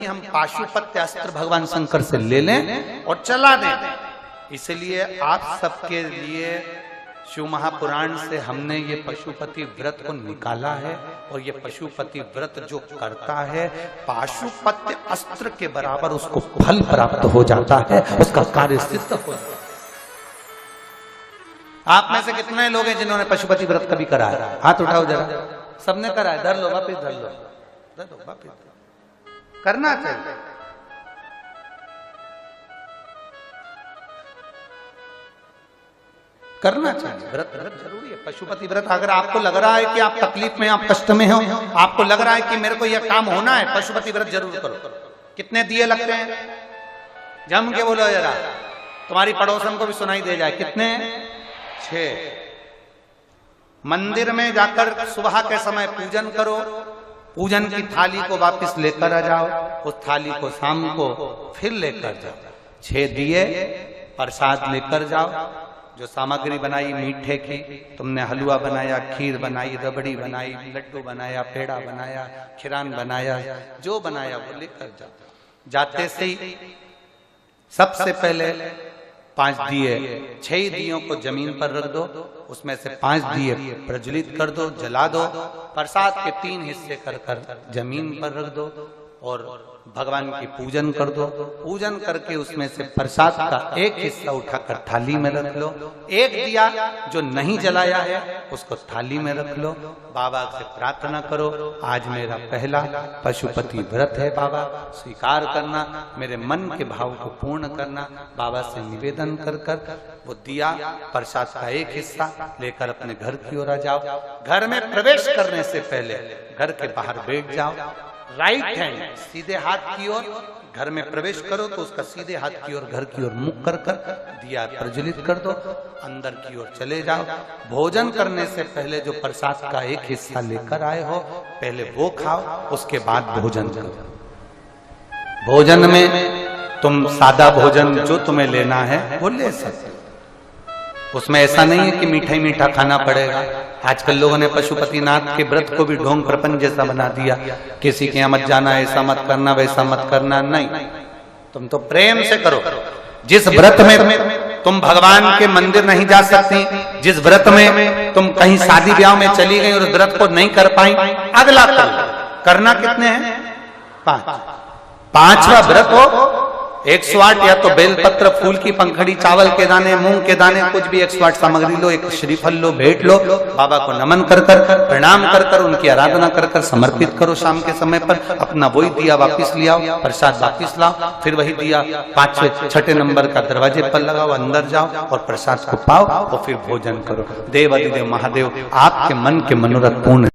हम पाशुपत्य अस्त्र भगवान शंकर से ले लें और चला दें। इसलिए आप सबके लिए शिव महापुराण से हमने ये पशुपति व्रत को निकाला है, और ये पशुपति व्रत जो करता है पाशुपत्य अस्त्र के बराबर उसको फल प्राप्त हो जाता है, उसका कार्य सिद्ध हो जाता है। आप में से कितने लोग हैं जिन्होंने पशुपति व्रत कभी करा है? हाथ उठाओ जरा। सबने करा है? धर लो वापिस, धर लो, धर लो वापिस। करना चाहिए। करना चाहिए। व्रत जरूरी है। पशुपति व्रत अगर आपको लग रहा है कि आप तकलीफ में, आप कष्ट में हो, आपको लग रहा है कि मेरे को यह काम होना है, पशुपति व्रत जरूर करो। कितने दिए लगते हैं? जम के बोलो जरा, तुम्हारी पड़ोसन को भी सुनाई दे जाए। कितने? 6। मंदिर में जाकर सुबह के समय पूजन करो, पूजन की थाली को वापस लेकर आ जाओ, उस थाली को शाम को फिर लेकर जाओ। 6 दिए प्रसाद लेकर जाओ। जो सामग्री बनाई मीठे की, तुमने हलवा बनाया, खीर बनाई, रबड़ी बनाई, लड्डू बनाया, पेड़ा बनाया, खिरान बनाया, जो बनाया वो लेकर जाओ। जाते से ही सबसे पहले 5 दिए, 6 दियों को जमीन पर रख दो, उसमें से 5 दिए प्रज्वलित कर दो, जला दो। प्रसाद के 3 हिस्से कर कर जमीन पर रख दो और भगवान की पूजन कर दो। पूजन करके उसमें से प्रसाद का 1 हिस्सा उठाकर थाली में रख लो। 1 दिया जो नहीं जलाया है उसको थाली में रख लो। बाबा से प्रार्थना करो, आज मेरा पहला पशुपति व्रत है बाबा, स्वीकार करना, मेरे मन के भाव को पूर्ण करना। बाबा से निवेदन कर कर वो दिया प्रसाद का 1 हिस्सा लेकर अपने घर की ओर आ जाओ। घर में प्रवेश करने से पहले घर के बाहर बैठ जाओ। राइट हैंड सीधे हाथ की ओर घर में प्रवेश करो तो उसका सीधे हाथ की ओर घर की ओर मुख कर कर दिया प्रज्वलित कर दो। अंदर की ओर चले जाओ। भोजन करने से पहले जो प्रसाद का 1 हिस्सा लेकर आए हो पहले वो खाओ, उसके बाद भोजन करो। भोजन में तुम सादा भोजन जो तुम्हें लेना है वो ले सकते हो। उसमें ऐसा नहीं है कि मीठा ही मीठा खाना पड़ेगा। आजकल लोगों ने पशुपतिनाथ के व्रत को भी ढोंग प्रपंच जैसा बना दिया। किसी के यहाँ मत जाना, ऐसा मत करना, वैसा मत करना। नहीं, तुम तो प्रेम से करो। जिस व्रत में तुम भगवान के मंदिर नहीं जा सकती, जिस व्रत में तुम कहीं शादी ब्याह में चली गई और व्रत को नहीं कर पाई, अगला करना कितने हैं? 5। 5वां व्रत हो 108 या तो बेलपत्र, फूल की पंखड़ी, चावल के दाने, मूंग के दाने, कुछ भी 108 सामग्री लो, एक श्रीफल लो, भेंट लो, बाबा को नमन कर कर, प्रणाम कर कर, उनकी आराधना कर कर समर्पित करो। शाम के समय पर अपना वही दिया वापिस ले आओ, प्रसाद वापिस लाओ, फिर वही दिया 5वें 6ठे नंबर का दरवाजे पर लगाओ, अंदर जाओ और प्रसाद को पाओ और फिर भोजन करो। देव अधिदेव महादेव आपके मन के मनोरथ पूर्ण